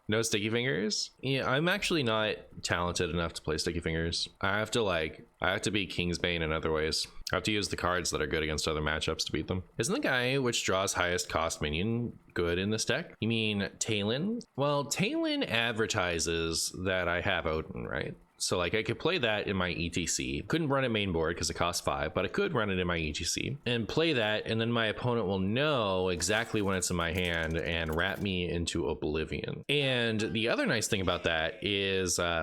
No sticky fingers? Yeah, I'm actually not talented enough to play sticky fingers. I have to beat Kingsbane in other ways. I have to use the cards that are good against other matchups to beat them. Isn't the guy which draws highest cost minion good in this deck? You mean Talon? Well, Talon advertises that I have Odyn, right? So like I could play that in my ETC. Couldn't run it main board because it costs 5, but I could run it in my ETC and play that, and then my opponent will know exactly when it's in my hand and wrap me into oblivion. And the other nice thing about that is I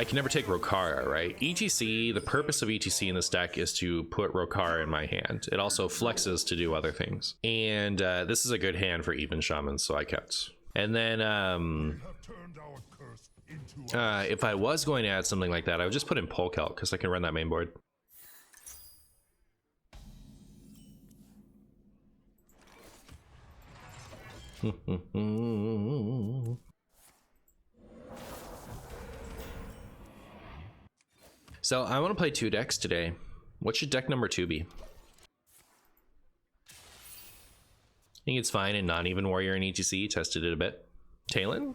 can never take Rokara, right? ETC, the purpose of ETC in this deck is to put Rokara in my hand. It also flexes to do other things. And this is a good hand for even shamans, so I kept. And then if I was going to add something like that, I would just put in Polkelk because I can run that main board. So I want to play 2 decks today. What should deck number 2 be? I think it's fine in non-even warrior and ETC. Tested it a bit. Talon?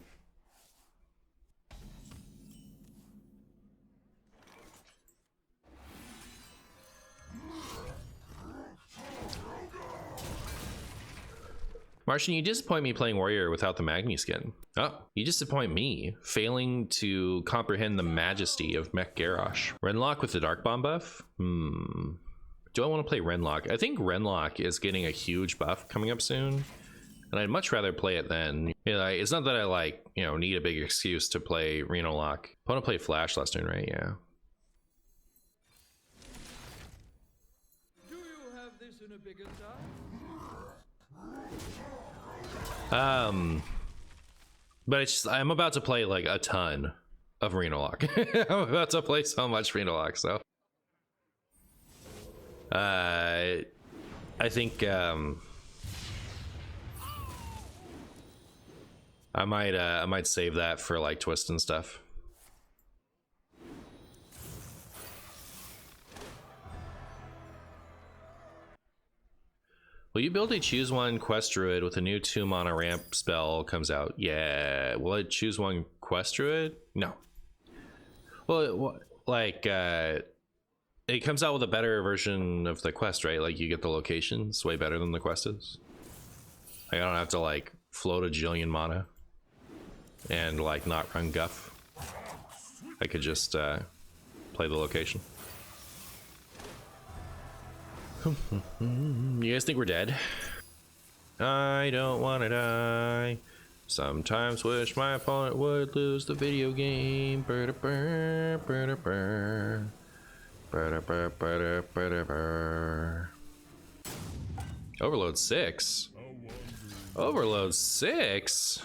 Martian, you disappoint me playing warrior without the Magni skin. Oh, you disappoint me, failing to comprehend the majesty of Mech Garrosh. Renlock with the Dark Bomb buff? Do I want to play Renlock? I think Renlock is getting a huge buff coming up soon, and I'd much rather play it then. You know, it's not that I need a big excuse to play Reno Lock. I want to play Flash last turn, right? Yeah. Do you have this in a bigger size? But it's just, I'm about to play like a ton of Reno Lock. I'm about to play so much Reno Lock, so I think I might save that for like Twist and stuff. Will you build a choose one quest druid with a new 2 mana ramp spell comes out? Yeah. Will it choose one quest druid? No. Well, it comes out with a better version of the quest, right? Like you get the locations way better than the quest is. Like, I don't have to like float a jillion mana and like not run guff. I could just play the location. You guys think we're dead? I don't want to die. Sometimes wish my opponent would lose the video game. Overload 6. Overload 6.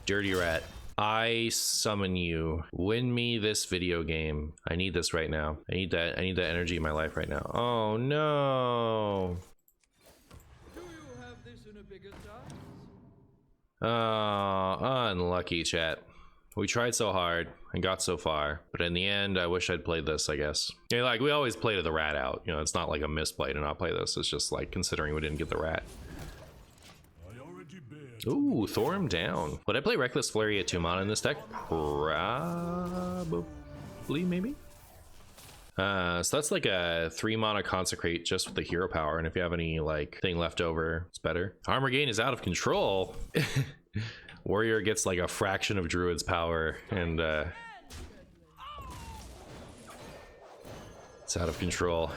Dirty Rat, I summon you. Win me this video game. I need this right now. I need that energy in my life right now. Oh no. Do you have this in a bigger size? Oh, unlucky, chat. We tried so hard and got so far, but in the end, I wish I'd played this, I guess. Yeah, like we always play to the rat out. You know, it's not like a misplay to not play this. It's just like considering we didn't get the rat. Ooh, Thor him down. Would I play Reckless Flurry at 2 mana in this deck? Probably, maybe. So that's like a 3 mana Consecrate just with the hero power, and if you have any like thing left over, it's better. Armor gain is out of control. Warrior gets like a fraction of Druid's power, and it's out of control.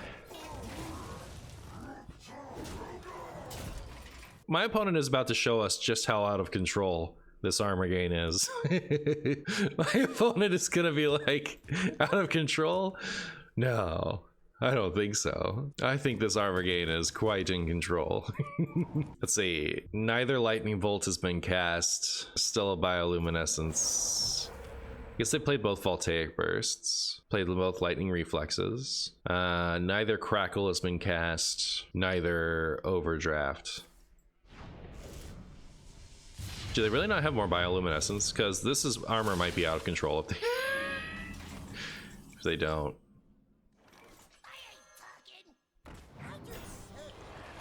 My opponent is about to show us just how out of control this armor gain is. My opponent is gonna be like, out of control? No, I don't think so. I think this armor gain is quite in control. Let's see, neither Lightning Bolt has been cast. Still a Bioluminescence. I guess they played both Voltaic Bursts. Played both Lightning Reflexes. Neither Crackle has been cast. Neither Overdraft. Do they really not have more bioluminescence? Because this is armor might be out of control if they they don't.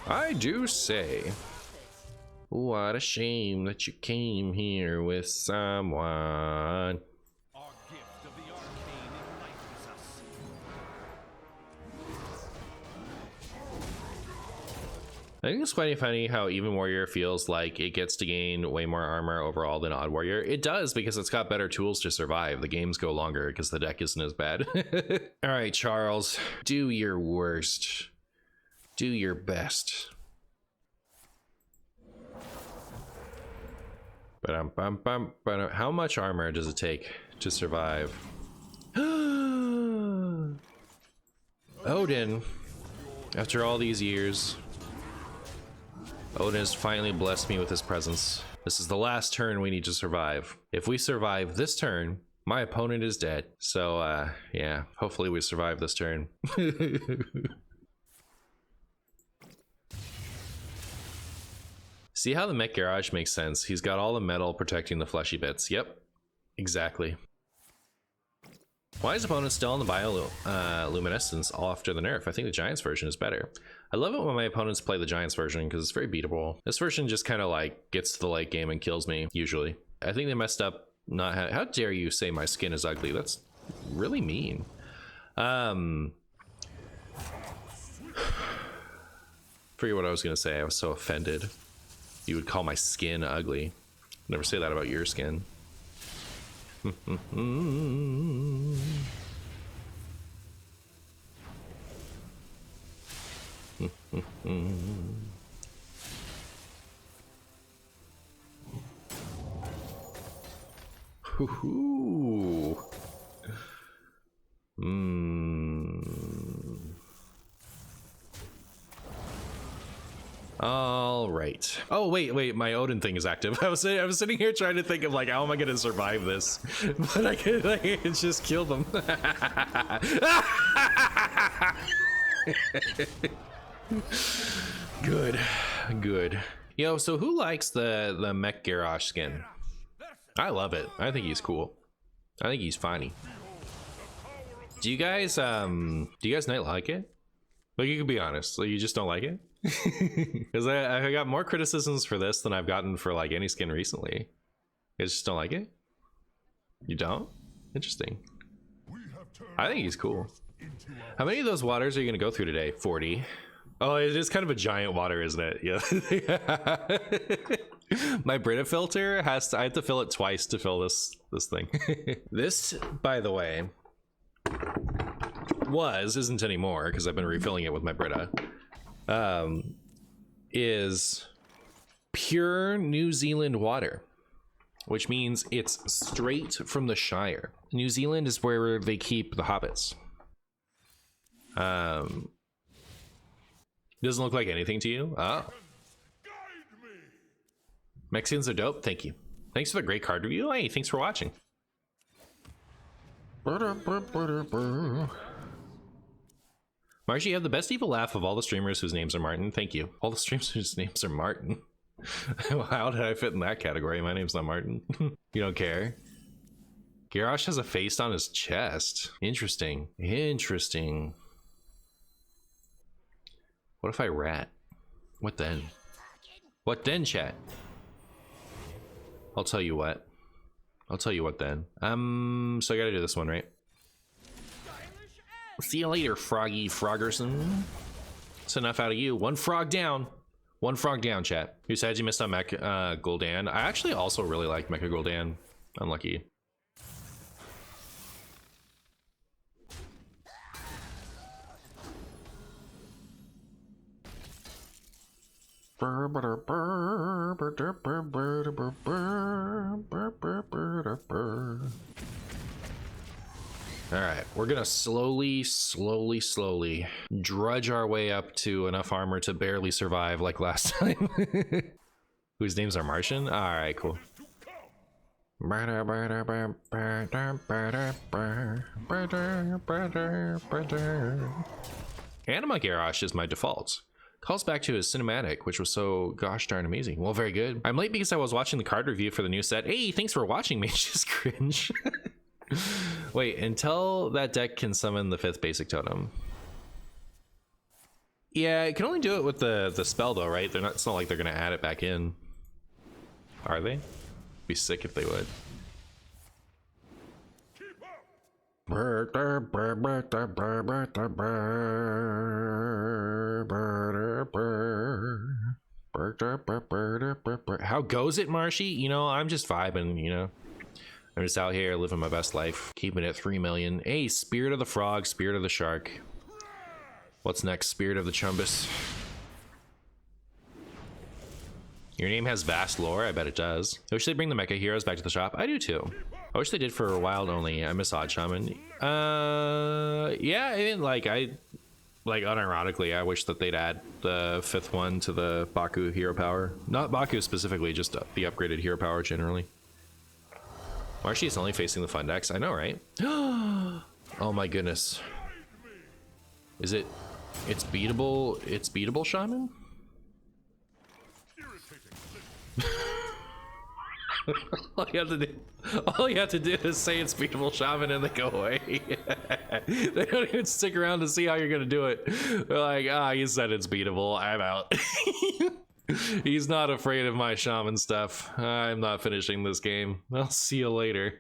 I do say. What a shame that you came here with someone. Our gift of the arcane enlightens us. I think it's quite funny how Even Warrior feels like it gets to gain way more armor overall than Odd Warrior. It does because it's got better tools to survive. The games go longer because the deck isn't as bad. All right, Charles, do your worst. Do your best. How much armor does it take to survive? Odyn, after all these years, Odyn has finally blessed me with his presence. This is the last turn we need to survive. If we survive this turn, my opponent is dead. So, yeah, hopefully we survive this turn. See how the Mech Garage makes sense? He's got all the metal protecting the fleshy bits. Yep, exactly. Why is opponent still on the bioluminescence all after the nerf? I think the Giants version is better. I love it when my opponents play the Giants version because it's very beatable. This version just kind of like gets to the late game and kills me, usually. I think they messed up not how dare you say my skin is ugly? That's really mean. Forget what I was gonna say. I was so offended. You would call my skin ugly. Never say that about your skin. All right. Oh wait, my Odyn thing is active. I was sitting here trying to think of like, how am I gonna survive this? But I could just kill them. Good. Yo, so who likes the Mech Garage skin? I love it. I think he's cool. I think he's funny. Do you guys not like it? Like, you can be honest. Like, you just don't like it? Because I got more criticisms for this than I've gotten for like any skin recently. You guys just don't like it? You don't? Interesting. I think he's cool. How many of those waters are you gonna go through today? 40. Oh, it is kind of a giant water, isn't it? Yeah. My Brita filter I have to fill it twice to fill this thing. This, by the way, isn't anymore because I've been refilling it with my Brita. Is pure New Zealand water, which means it's straight from the Shire. New Zealand is where they keep the hobbits. Doesn't look like anything to you? Oh. Mexicans are dope. Thank you. Thanks for the great card review. Hey, thanks for watching. Margie, you have the best evil laugh of all the streamers whose names are Martin. Thank you. All the streamers whose names are Martin. How did I fit in that category? My name's not Martin. You don't care? Garrosh has a face on his chest. Interesting. Interesting. What if I rat? What then? What then, chat? I'll tell you what. I'll tell you what then. So I gotta do this one, right? See you later, Froggy Froggerson. That's enough out of you. One frog down. One frog down, chat. Who said you missed on Mecha Gul'dan? I actually also really like Mecha Gul'dan. Unlucky. All right, we're gonna slowly drudge our way up to enough armor to barely survive like last time. Whose names are Martian? All right, cool. Anima Garrosh is my default. Calls back to his cinematic, which was so gosh darn amazing. Well, very good. I'm late because I was watching the card review for the new set. Hey, thanks for watching, Mage's Cringe. Wait, until that deck can summon the 5th basic totem. Yeah, it can only do it with the spell though, right? It's not like they're gonna add it back in. Are they? Be sick if they would. How goes it, Marshy? You know, I'm just vibing, you know. I'm just out here living my best life, keeping it 3 million. Hey, Spirit of the Frog, Spirit of the Shark. What's next? Spirit of the Chumbus. Your name has vast lore. I bet it does. I wish they'd bring the mecha heroes back to the shop. I do too. I wish they did for Wild only. I miss Odd Shaman. Yeah, I mean, like unironically, I wish that they'd add the 5th one to the Baku hero power. Not Baku specifically, just the upgraded hero power generally. Marshy is only facing the fun decks. I know, right? Oh my goodness. Is it? It's beatable. It's beatable, Shaman. all you have to do is say it's beatable, Shaman, and they go away. They don't even stick around to see how you're gonna do it. They're like, you said it's beatable, I'm out. He's not afraid of my Shaman stuff. I'm not finishing this game. I'll see you later.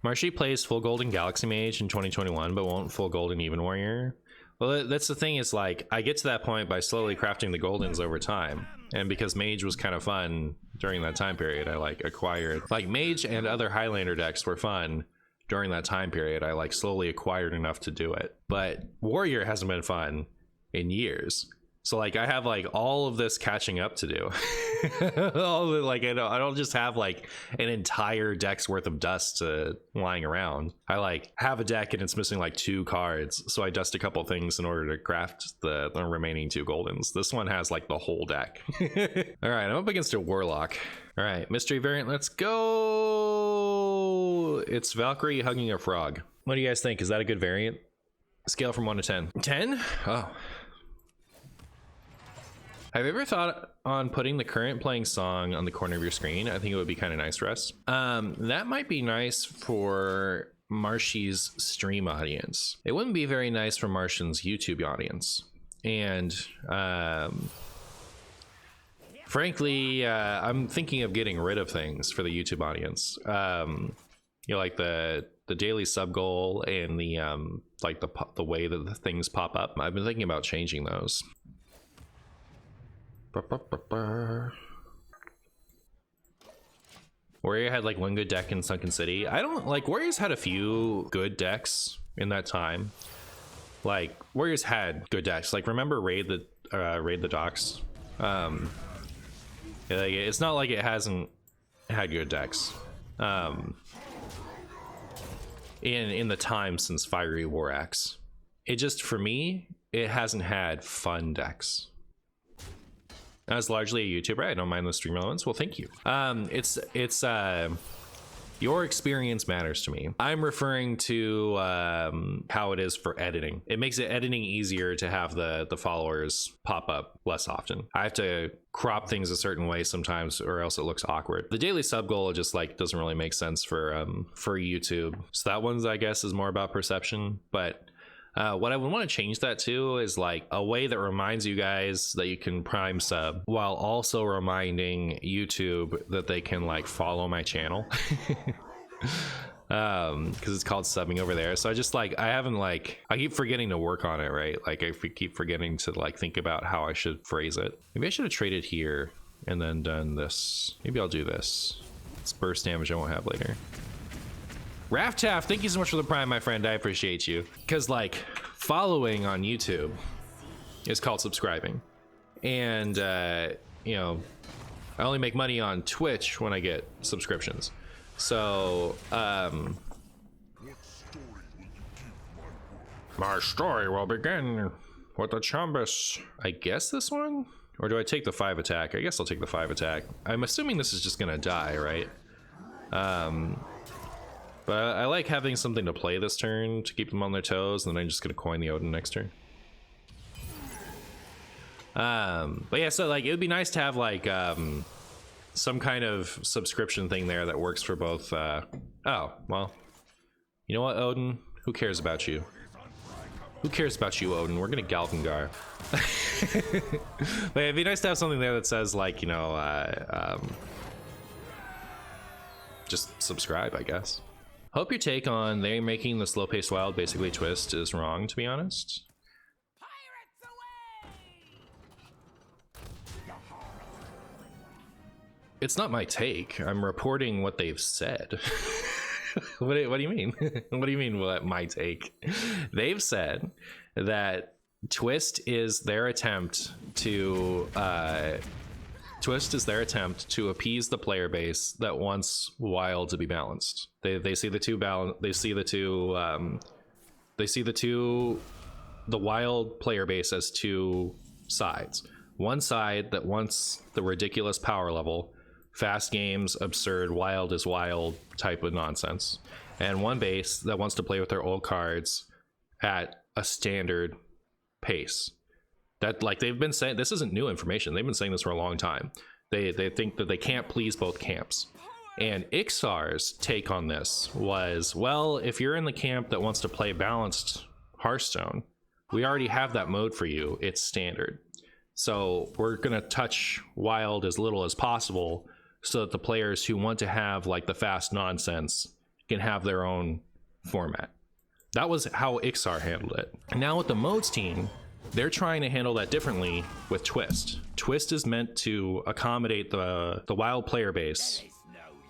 Marshy plays full Golden Galaxy Mage in 2021, but won't full Golden Even Warrior. Well, that's the thing, is like, I get to that point by slowly crafting the Goldens over time. And because Mage was kind of fun during that time period, I like acquired, like Mage and other Highlander decks were fun during that time period. I like slowly acquired enough to do it. But Warrior hasn't been fun in years. So like I have like all of this catching up to do. Like I don't just have like an entire deck's worth of dust lying around. I like have a deck and it's missing like 2 cards, so I dust a couple things in order to craft the remaining 2 Goldens. This one has like the whole deck. All right, I'm up against a Warlock. All right, mystery variant, let's go. It's Valkyrie hugging a frog. What do you guys think? Is that a good variant? Scale from 1 to 10. 10? Oh. Have you ever thought on putting the current playing song on the corner of your screen? I think it would be kind of nice for us. That might be nice for Marshy's stream audience. It wouldn't be very nice for Martian's YouTube audience. And frankly, I'm thinking of getting rid of things for the YouTube audience. You know, like the daily sub goal and the like the way that the things pop up. I've been thinking about changing those. Warrior had like 1 good deck in Sunken City. I don't like, Warriors had a few good decks in that time. Like Warriors had good decks. Like remember Raid the Docks. Yeah, like, it's not like it hasn't had good decks. In the time since Fiery War Axe. It just, for me, it hasn't had fun decks. As largely a YouTuber, I don't mind those stream elements. Well, thank you. It's your experience matters to me. I'm referring to how it is for editing. It makes it editing easier to have the followers pop up less often. I have to crop things a certain way sometimes, or else it looks awkward. The daily sub goal just like doesn't really make sense for YouTube. So that one's, I guess, is more about perception, but. What I would want to change that to is like a way that reminds you guys that you can prime sub while also reminding YouTube that they can like follow my channel. Because it's called subbing over there. So I just like, I keep forgetting to work on it, right? Like I keep forgetting to like think about how I should phrase it. Maybe I should have traded here and then done this. Maybe I'll do this. It's burst damage I won't have later. Raftaff, thank you so much for the prime, my friend. I appreciate you. Because like following on YouTube is called subscribing. And you know, I only make money on Twitch when I get subscriptions. So my story will begin with the Chumbus. I guess this one? Or do I take the 5 attack? I guess I'll take the 5 attack. I'm assuming this is just gonna die, right? But I like having something to play this turn to keep them on their toes, and then I'm just gonna coin the Odyn next turn. But yeah, so like it would be nice to have like some kind of subscription thing there that works for both. Oh well, You know what, Odyn? Who cares about you? Who cares about you, Odyn? We're gonna Galkangar. But it'd be nice to have something there that says, like, you know, just subscribe, I guess. Hope your take on they making the slow-paced wild basically twist is wrong, to be honest. It's not my take. I'm reporting what they've said. What do you mean? What do you mean what my take? They've said that twist is their attempt to appease the player base that wants wild to be balanced. They see the wild player base as two sides. One side that wants the ridiculous power level, fast games, absurd, wild is wild type of nonsense, and one base that wants to play with their old cards at a standard pace. That, like, they've been saying, this isn't new information. They've been saying this for a long time. They think that they can't please both camps. And Ixar's take on this was, well, if you're in the camp that wants to play balanced Hearthstone, we already have that mode for you. It's standard. So we're gonna touch wild as little as possible so that the players who want to have like the fast nonsense can have their own format. That was how Ixar handled it. And now with the modes team, they're trying to handle that differently with Twist. Twist is meant to accommodate the wild player base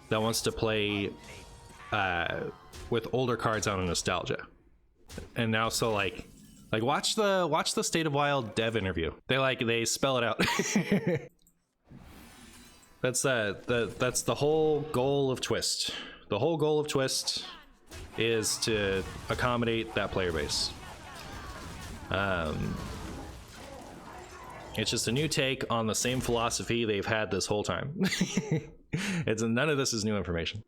that wants to play with older cards out of nostalgia. And now, so like watch the State of Wild dev interview. They spell it out. That's the whole goal of Twist. The whole goal of Twist is to accommodate that player base. It's just a new take on the same philosophy they've had this whole time. None of this is new information.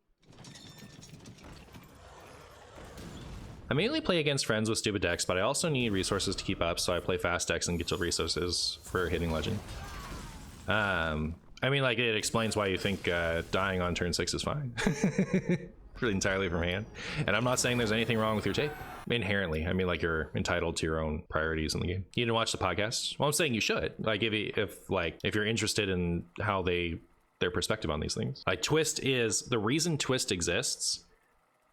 I mainly play against friends with stupid decks, but I also need resources to keep up, so I play fast decks and get to resources for hitting legend. I mean, like, it explains why you think dying on turn 6 is fine. Really entirely from hand. And I'm not saying there's anything wrong with your take. Inherently, I mean, like, you're entitled to your own priorities in the game. You didn't watch the podcast? Well, I'm saying you should. Like, if you're interested in how their perspective on these things. Like, Twist is the reason Twist exists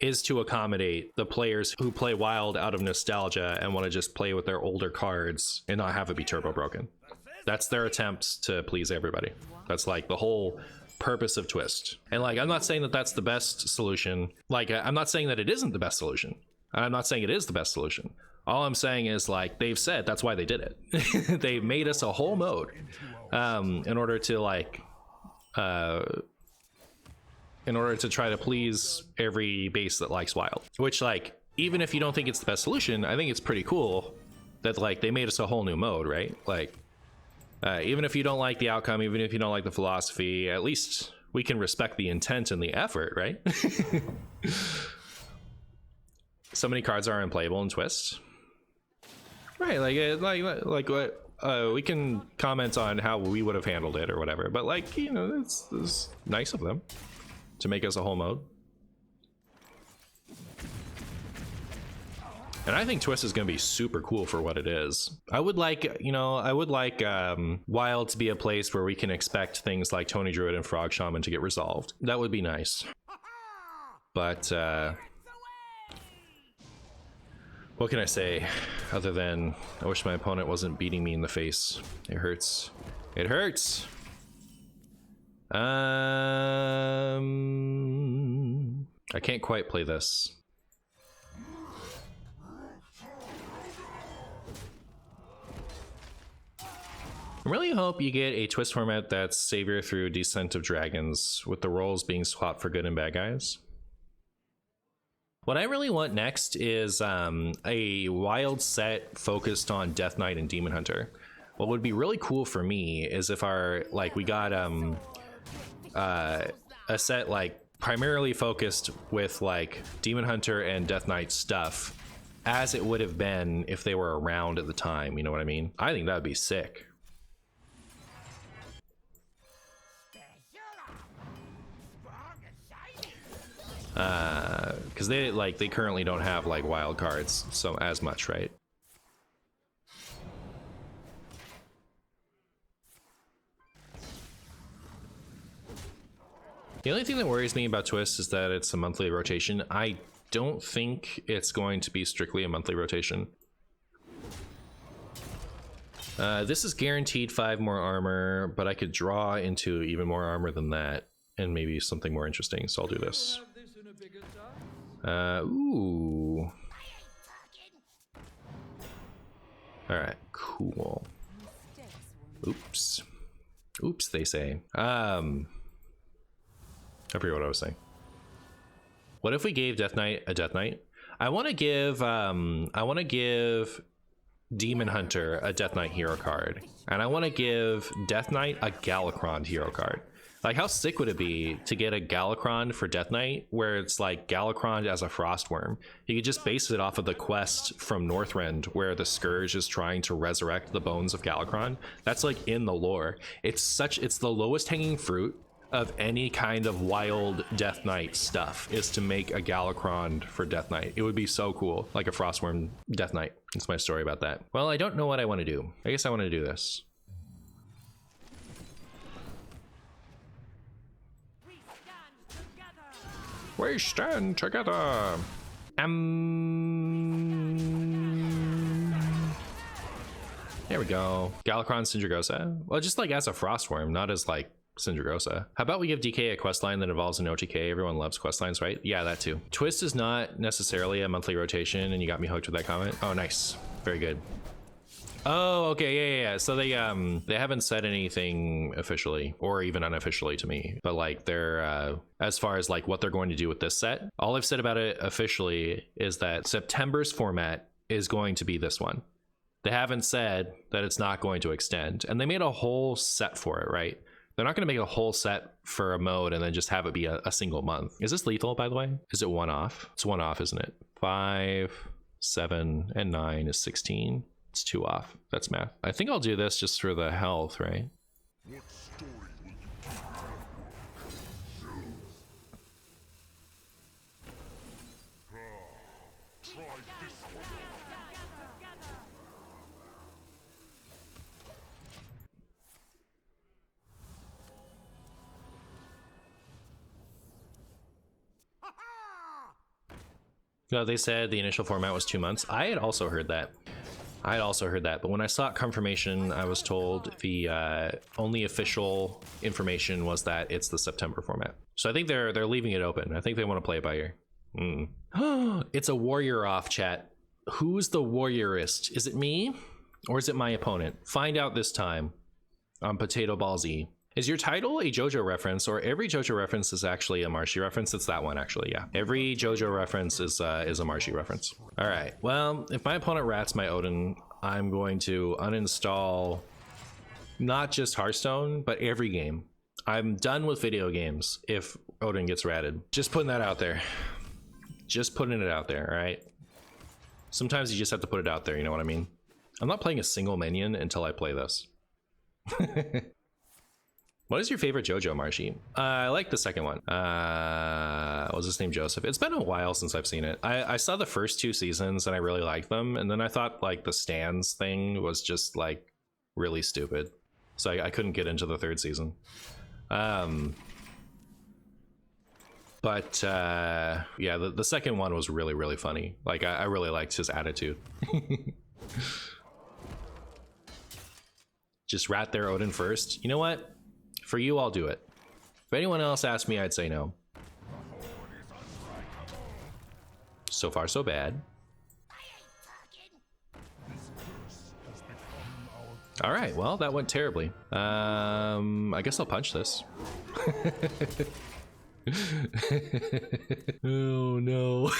is to accommodate the players who play wild out of nostalgia and want to just play with their older cards and not have it be turbo broken. That's their attempt to please everybody. That's like the whole purpose of Twist. And like, I'm not saying that that's the best solution. Like, I'm not saying that it isn't the best solution. I'm not saying it is the best solution. All I'm saying is, like, they've said that's why they did it. They made us a whole mode in order to try to please every base that likes wild. Which, like, even if you don't think it's the best solution, I think it's pretty cool that, like, they made us a whole new mode, right? Like, even if you don't like the outcome, even if you don't like the philosophy, at least we can respect the intent and the effort, right? So many cards are unplayable in Twist. Right, like what we can comment on how we would have handled it or whatever, but, like, you know, it's nice of them to make us a whole mode. And I think Twist is going to be super cool for what it is. I would like Wild to be a place where we can expect things like Tony Druid and Frog Shaman to get resolved. That would be nice. But what can I say other than I wish my opponent wasn't beating me in the face. It hurts. It hurts. I can't quite play this. I really hope you get a Twist format that's Savior through Descent of Dragons, with the roles being swapped for good and bad guys. What I really want next is a wild set focused on Death Knight and Demon Hunter. What would be really cool for me is if we got a set like primarily focused with like Demon Hunter and Death Knight stuff, as it would have been if they were around at the time. You know what I mean? I think that would be sick. Because they currently don't have like wild cards so as much, right? The only thing that worries me about Twist is that it's a monthly rotation. I don't think it's going to be strictly a monthly rotation. This is guaranteed 5 more armor, but I could draw into even more armor than that and maybe something more interesting, so I'll do this. Have this in a bigger size? Ooh. Alright, cool. Oops. Oops, they say. I forget what I was saying. What if we gave Death Knight a Death Knight? I want to give Demon Hunter a Death Knight hero card, and I want to give Death Knight a Galakron hero card. Like, how sick would it be to get a Galakron for Death Knight, where it's like Galakron as a Frostworm? You could just base it off of the quest from Northrend, where the Scourge is trying to resurrect the bones of Galakron. That's like in the lore. It's the lowest hanging fruit of any kind of wild Death Knight stuff is to make a Galakron for Death Knight. It would be so cool, like a Frostworm Death Knight. That's my story about that. Well, I don't know what I want to do. I guess I want to do this. We stand together. There we go. Galakron Syndragosa. Well, just like as a Frostworm, not as like Syndragosa. How about we give DK a questline that involves an OTK? Everyone loves questlines, right? Yeah, that too. Twist is not necessarily a monthly rotation, and you got me hooked with that comment. Oh, nice. Very good. Oh, okay, yeah. So they haven't said anything officially or even unofficially to me, but like they're as far as like what they're going to do with this set, all I've said about it officially is that September's format is going to be this one. They haven't said that it's not going to extend, and they made a whole set for it, right? They're not going to make a whole set for a mode and then just have it be a single month. Is this lethal, by the way? Is it one off? It's one off, isn't it? 5, 7, and 9 is 16. It's 2 off. That's math. I think I'll do this just for the health, right? No, they said the initial format was 2 months. I had also heard that. But when I sought confirmation, I was told the only official information was that it's the September format. So I think they're leaving it open. I think they want to play it by ear. It's a warrior off, chat. Who's the warriorist? Is it me or is it my opponent? Find out this time on Potato Ball Z. Is your title a JoJo reference, or every JoJo reference is actually a Marshy reference? It's that one, actually, yeah. Every JoJo reference is a Marshy reference. All right, well, if my opponent rats my Odyn, I'm going to uninstall not just Hearthstone, but every game. I'm done with video games if Odyn gets ratted. Just putting that out there. Just putting it out there, all right? Sometimes you just have to put it out there, you know what I mean? I'm not playing a single minion until I play this. What is your favorite JoJo, Marshy? I like the second one. Was his name Joseph? It's been a while since I've seen it. I saw the first 2 seasons and I really liked them. And then I thought like the stands thing was just like really stupid. So I couldn't get into the 3rd season. But yeah, the second one was really, really funny. Like I really liked his attitude. Just rat their Odyn first. You know what? For you, I'll do it. If anyone else asked me, I'd say no. So far, so bad. All right, well, that went terribly. I guess I'll punch this. Oh, no.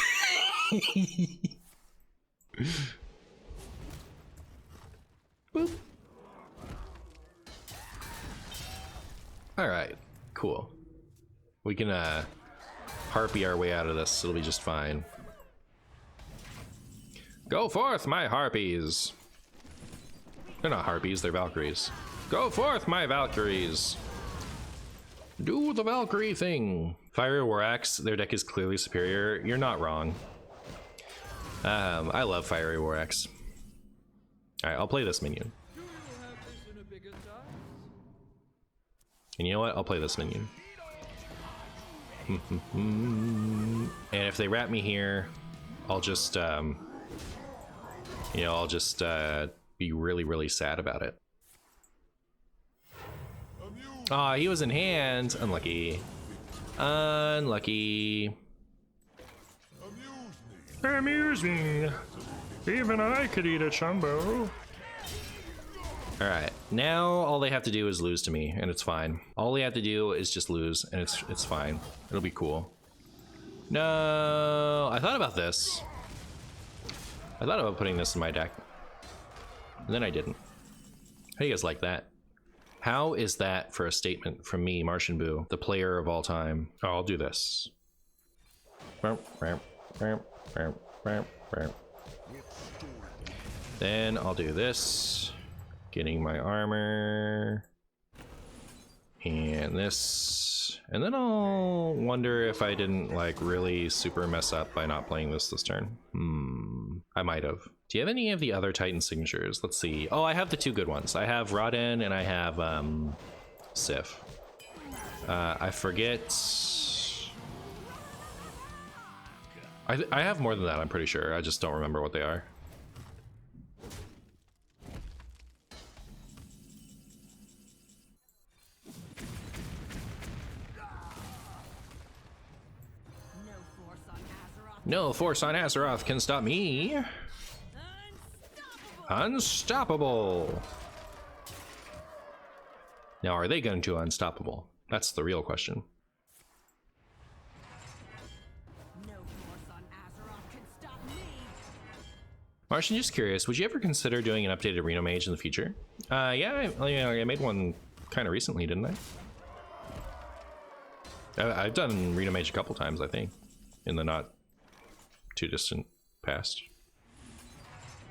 Boop. All right, cool. We can harpy our way out of this. It'll be just fine. Go forth, my harpies. They're not harpies, they're Valkyries. Go forth, my Valkyries. Do the Valkyrie thing. Fiery War Axe, their deck is clearly superior. You're not wrong. I love Fiery War Axe. Alright, I'll play this minion. Do you have this in a bigger size? And you know what? I'll play this minion. And if they wrap me here, I'll just, you know, I'll just be really, really sad about it. Ah, he was in hand. Unlucky. Unlucky. Amusing. Even I could eat a chumbo. Alright, now all they have to do is lose to me, and it's fine. All they have to do is just lose, and it's fine. It'll be cool. No, I thought about this. I thought about putting this in my deck. And then I didn't. How do you guys like that? How is that for a statement from me, MartianBuu, the player of all time? Oh, I'll do this. Then I'll do this. Getting my armor. And this. And then I'll wonder if I didn't like really super mess up by not playing this turn. I might have. Do you have any of the other Titan signatures? Let's see. Oh, I have the two good ones. I have Odyn and I have Sif. I forget. I have more than that, I'm pretty sure. I just don't remember what they are. No force on Azeroth can stop me. Unstoppable. Now, are they going to unstoppable? That's the real question. No force on Azeroth can stop me. Martian, just curious, would you ever consider doing an updated Reno Mage in the future? Yeah, I made one kind of recently, didn't I? I've done Reno Mage a couple times, I think, in the not too distant past.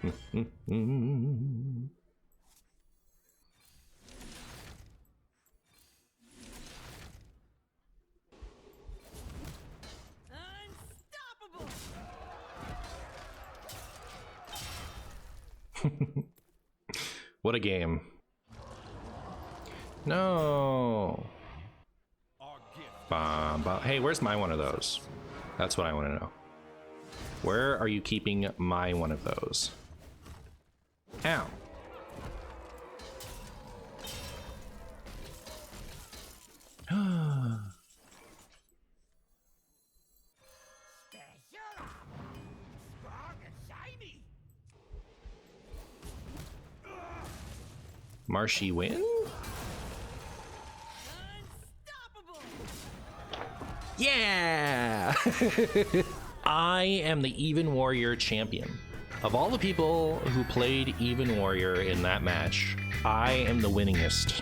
Unstoppable. What a game. No. Our gift. Hey, where's my one of those? That's what I want to know. Where are you keeping my one of those? Ow. Marshy win? Unstoppable. Yeah! I am the Even Warrior champion. Of all the people who played Even Warrior in that match, I am the winningest.